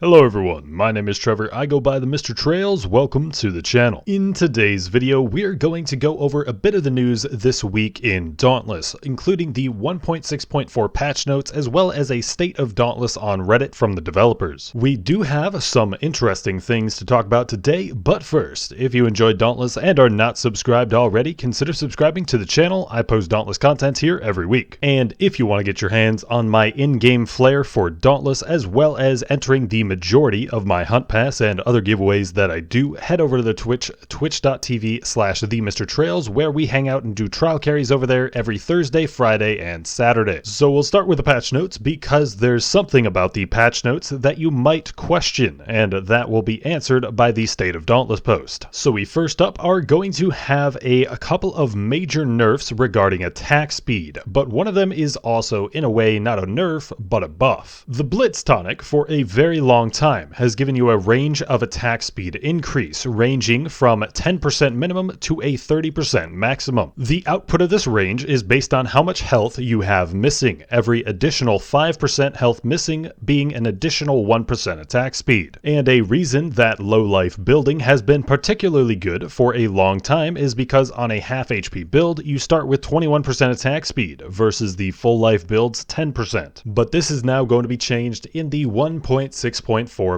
Hello everyone, my name is Trevor, I go by TheMrTrails, welcome to the channel. In today's video, we're going to go over a bit of the news this week in Dauntless, including the 1.6.4 patch notes as well as a state of Dauntless on Reddit from the developers. We do have some interesting things to talk about today, but first, if you enjoyed Dauntless and are not subscribed already, consider subscribing to the channel. I post Dauntless content here every week. And if you want to get your hands on my in-game flair for Dauntless as well as entering the majority of my hunt pass and other giveaways that I do, head over to the twitch.tv/TheMrTrails, where we hang out and do trial carries over there every Thursday, Friday, and Saturday. So we'll start with the patch notes because there's something about the patch notes that you might question, and that will be answered by the State of Dauntless post. So we first up are going to have a couple of major nerfs regarding attack speed, but one of them is also in a way not a nerf, but a buff. The Blitz tonic for a very long time has given you a range of attack speed increase ranging from 10% minimum to a 30% maximum. The output of this range is based on how much health you have missing, every additional 5% health missing being an additional 1% attack speed. And a reason that low life building has been particularly good for a long time is because on a half HP build you start with 21% attack speed versus the full life build's 10%. But this is now going to be changed in the 1.6.4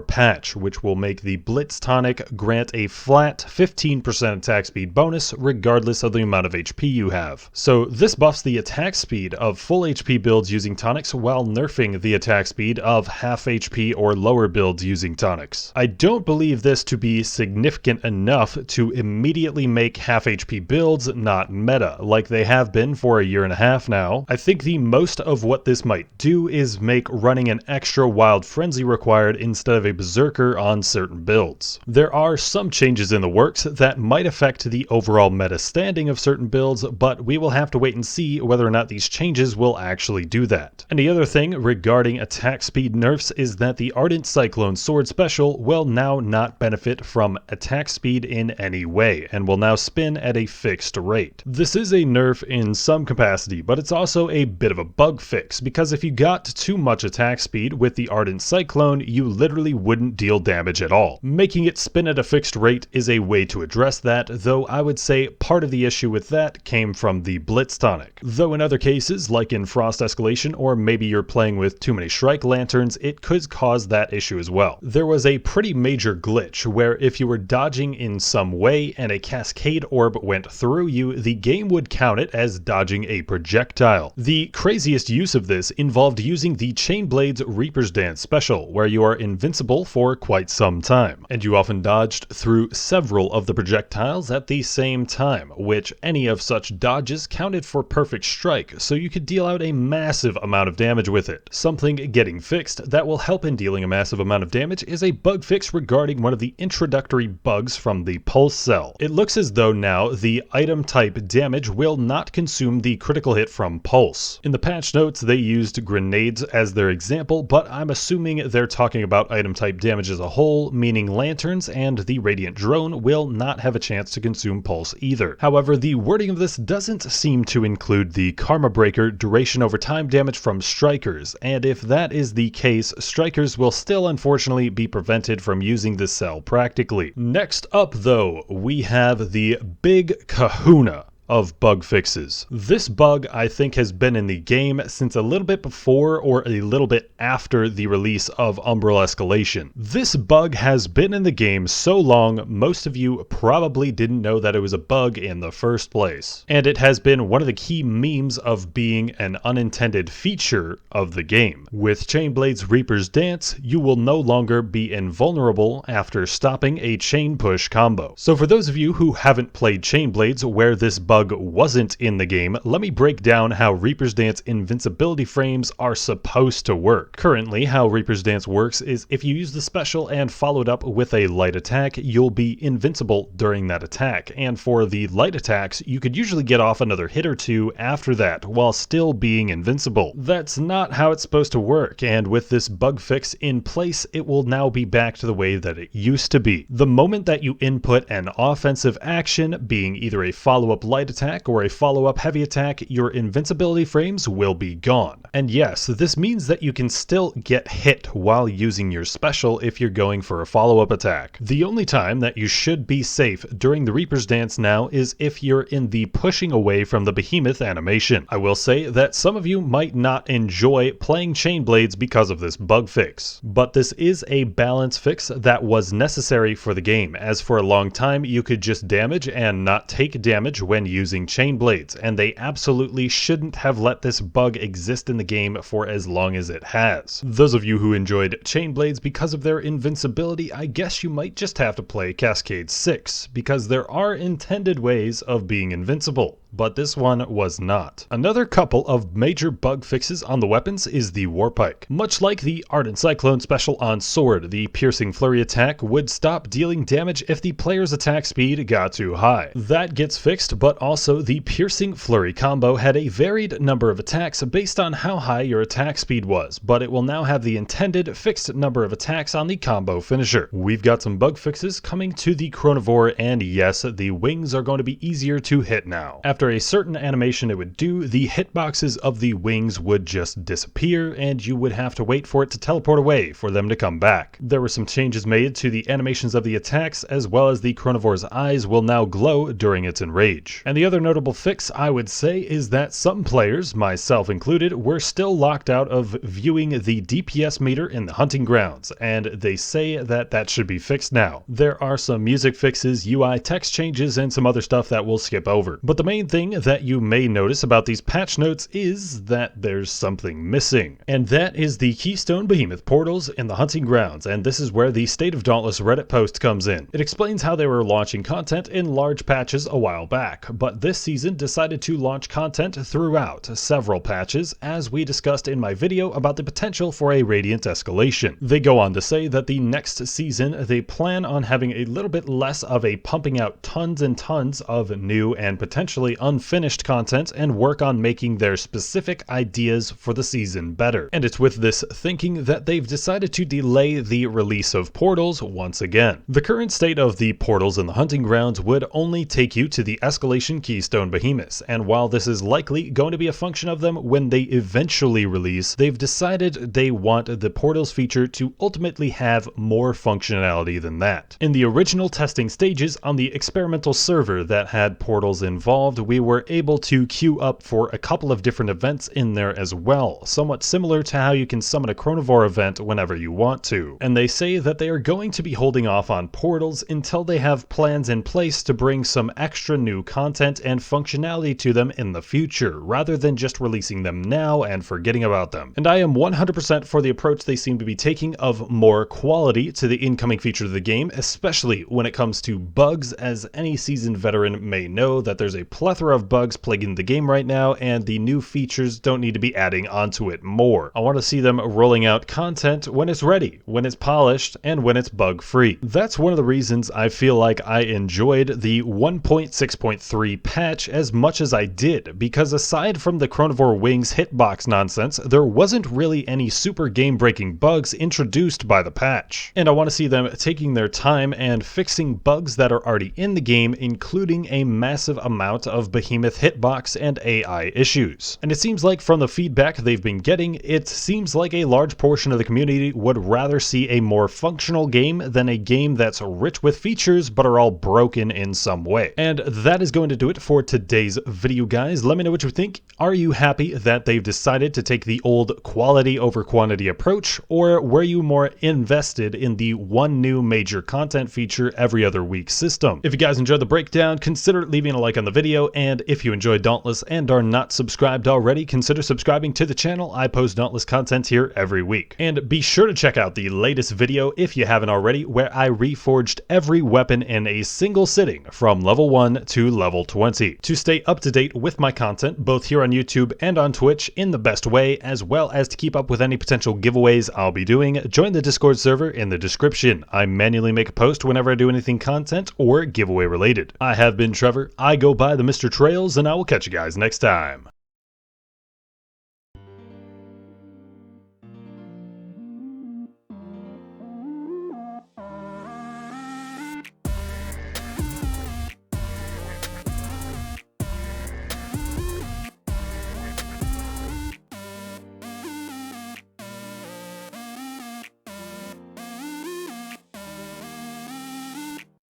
patch, which will make the Blitz tonic grant a flat 15% attack speed bonus regardless of the amount of HP you have. So this buffs the attack speed of full HP builds using tonics while nerfing the attack speed of half HP or lower builds using tonics. I don't believe this to be significant enough to immediately make half HP builds not meta like they have been for a year and a half now. I think the most of what this might do is make running an extra wild frenzy required instead of a berserker on certain builds. There are some changes in the works that might affect the overall meta standing of certain builds, but we will have to wait and see whether or not these changes will actually do that. And the other thing regarding attack speed nerfs is that the Ardent Cyclone Sword Special will now not benefit from attack speed in any way and will now spin at a fixed rate. This is a nerf in some capacity, but it's also a bit of a bug fix because if you got too much attack speed with the Ardent Cyclone, you literally wouldn't deal damage at all. Making it spin at a fixed rate is a way to address that, though I would say part of the issue with that came from the Blitz tonic. Though in other cases, like in Frost Escalation or maybe you're playing with too many Shrike Lanterns, it could cause that issue as well. There was a pretty major glitch where if you were dodging in some way and a Cascade Orb went through you, the game would count it as dodging a projectile. The craziest use of this involved using the Chainblade's Reaper's Dance special, where you are invincible for quite some time, and you often dodged through several of the projectiles at the same time, which any of such dodges counted for perfect strike, so you could deal out a massive amount of damage with it. Something getting fixed that will help in dealing a massive amount of damage is a bug fix regarding one of the introductory bugs from the Pulse Cell. It looks as though now the item type damage will not consume the critical hit from Pulse. In the patch notes they used grenades as their example, but I'm assuming they're talking about item type damage as a whole, meaning lanterns and the Radiant Drone will not have a chance to consume Pulse either. However, the wording of this doesn't seem to include the Karma Breaker duration over time damage from Strikers, and if that is the case, Strikers will still unfortunately be prevented from using this cell practically. Next up though, we have the big kahuna of bug fixes. This bug I think has been in the game since a little bit before or a little bit after the release of Umbral Escalation. This bug has been in the game so long most of you probably didn't know that it was a bug in the first place. And it has been one of the key memes of being an unintended feature of the game. With Chainblade's Reaper's Dance, you will no longer be invulnerable after stopping a chain push combo. So for those of you who haven't played Chainblades where this bug wasn't in the game, let me break down how Reaper's Dance invincibility frames are supposed to work. Currently, how Reaper's Dance works is if you use the special and followed up with a light attack, you'll be invincible during that attack, and for the light attacks, you could usually get off another hit or two after that while still being invincible. That's not how it's supposed to work, and with this bug fix in place, it will now be back to the way that it used to be. The moment that you input an offensive action, being either a follow-up light light attack or a follow-up heavy attack, your invincibility frames will be gone. And yes, this means that you can still get hit while using your special if you're going for a follow-up attack. The only time that you should be safe during the Reaper's Dance now is if you're in the pushing away from the behemoth animation. I will say that some of you might not enjoy playing Chain Blades because of this bug fix, but this is a balance fix that was necessary for the game, as for a long time you could just damage and not take damage when using Chain Blades, and they absolutely shouldn't have let this bug exist in the game for as long as it has. Those of you who enjoyed Chain Blades because of their invincibility, I guess you might just have to play Cascade 6, because there are intended ways of being invincible, but this one was not. Another couple of major bug fixes on the weapons is the Warpike. Much like the Ardent Cyclone special on Sword, the Piercing Flurry attack would stop dealing damage if the player's attack speed got too high. That gets fixed, but also the Piercing Flurry combo had a varied number of attacks based on how high your attack speed was, but it will now have the intended fixed number of attacks on the combo finisher. We've got some bug fixes coming to the Chronovore, and yes, the wings are going to be easier to hit now. After a certain animation it would do, the hitboxes of the wings would just disappear, and you would have to wait for it to teleport away for them to come back. There were some changes made to the animations of the attacks, as well as the Chronovore's eyes will now glow during its enrage. And the other notable fix, I would say, is that some players, myself included, were still locked out of viewing the DPS meter in the hunting grounds, and they say that that should be fixed now. There are some music fixes, UI text changes, and some other stuff that we'll skip over. But the main thing that you may notice about these patch notes is that there's something missing, and that is the Keystone Behemoth portals in the hunting grounds, and this is where the State of Dauntless Reddit post comes in. It explains how they were launching content in large patches a while back, but this season decided to launch content throughout several patches, as we discussed in my video about the potential for a Radiant escalation. They go on to say that the next season they plan on having a little bit less of a pumping out tons and tons of new and potentially unfinished content and work on making their specific ideas for the season better. And it's with this thinking that they've decided to delay the release of portals once again. The current state of the portals in the hunting grounds would only take you to the escalation Keystone Behemoths, and while this is likely going to be a function of them when they eventually release, they've decided they want the portals feature to ultimately have more functionality than that. In the original testing stages on the experimental server that had portals involved, we were able to queue up for a couple of different events in there as well, somewhat similar to how you can summon a Chronovore event whenever you want to. And they say that they are going to be holding off on portals until they have plans in place to bring some extra new content and functionality to them in the future, rather than just releasing them now and forgetting about them. And I am 100% for the approach they seem to be taking of more quality to the incoming features of the game, especially when it comes to bugs, as any seasoned veteran may know that there's a plethora of bugs plaguing the game right now, and the new features don't need to be adding onto it more. I want to see them rolling out content when it's ready, when it's polished, and when it's bug-free. That's one of the reasons I feel like I enjoyed the 1.6.3 patch as much as I did, because aside from the Chronovore Wings hitbox nonsense, there wasn't really any super game-breaking bugs introduced by the patch. And I want to see them taking their time and fixing bugs that are already in the game, including a massive amount of Behemoth hitbox and AI issues. And it seems like from the feedback they've been getting, it seems like a large portion of the community would rather see a more functional game than a game that's rich with features but are all broken in some way. And that is going to do it for today's video, guys. Let me know what you think. Are you happy that they've decided to take the old quality over quantity approach, or were you more invested in the one new major content feature every other week system? If you guys enjoyed the breakdown, consider leaving a like on the video, and if you enjoyed Dauntless and are not subscribed already, consider subscribing to the channel. I post Dauntless content here every week. And be sure to check out the latest video if you haven't already, where I reforged every weapon in a single sitting from level 1 to level 20. To stay up to date with my content, both here on YouTube and on Twitch in the best way, as well as to keep up with any potential giveaways I'll be doing, join the Discord server in the description. I manually make a post whenever I do anything content or giveaway related. I have been Trevor, I go by TheMrTrails, and I will catch you guys next time.